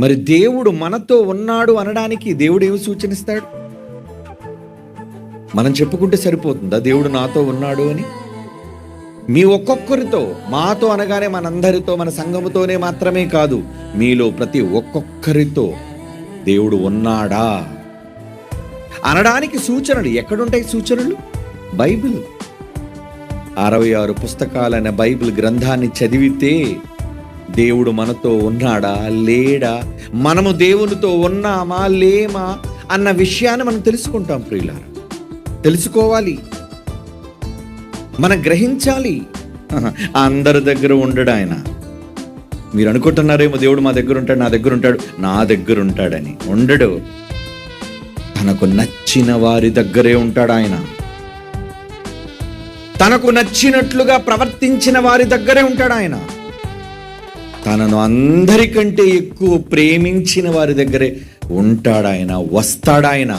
మరి దేవుడు మనతో ఉన్నాడు అనడానికి దేవుడు ఏమి సూచనిస్తాడు? మనం చెప్పుకుంటే సరిపోతుందా దేవుడు నాతో ఉన్నాడు అని? మీ ఒక్కొక్కరితో, మాతో అనగానే మనందరితో, మన సంఘముతోనే మాత్రమే కాదు, మీలో ప్రతి ఒక్కొక్కరితో దేవుడు ఉన్నాడా అనడానికి సూచనలు ఎక్కడుంటాయి? సూచనలు బైబిల్. 66 పుస్తకాలైన బైబిల్ గ్రంథాన్ని చదివితే దేవుడు మనతో ఉన్నాడా లేడా, మనము దేవునితో ఉన్నామా లేమా అన్న విషయాన్ని మనం తెలుసుకుంటాం. ప్రియులారా, తెలుసుకోవాలి, మనం గ్రహించాలి. అందరి దగ్గర ఉండడు ఆయన. మీరు అనుకుంటున్నారేమో దేవుడు మా దగ్గర ఉంటాడు, నా దగ్గర ఉంటాడు, నా దగ్గర ఉంటాడని. ఉండడు. తనకు నచ్చిన వారి దగ్గరే ఉంటాడు ఆయన. తనకు నచ్చినట్లుగా ప్రవర్తించిన వారి దగ్గరే ఉంటాడు ఆయన. తనను అందరికంటే ఎక్కువ ప్రేమించిన వారి దగ్గరే ఉంటాడు ఆయన, వస్తాడు ఆయన.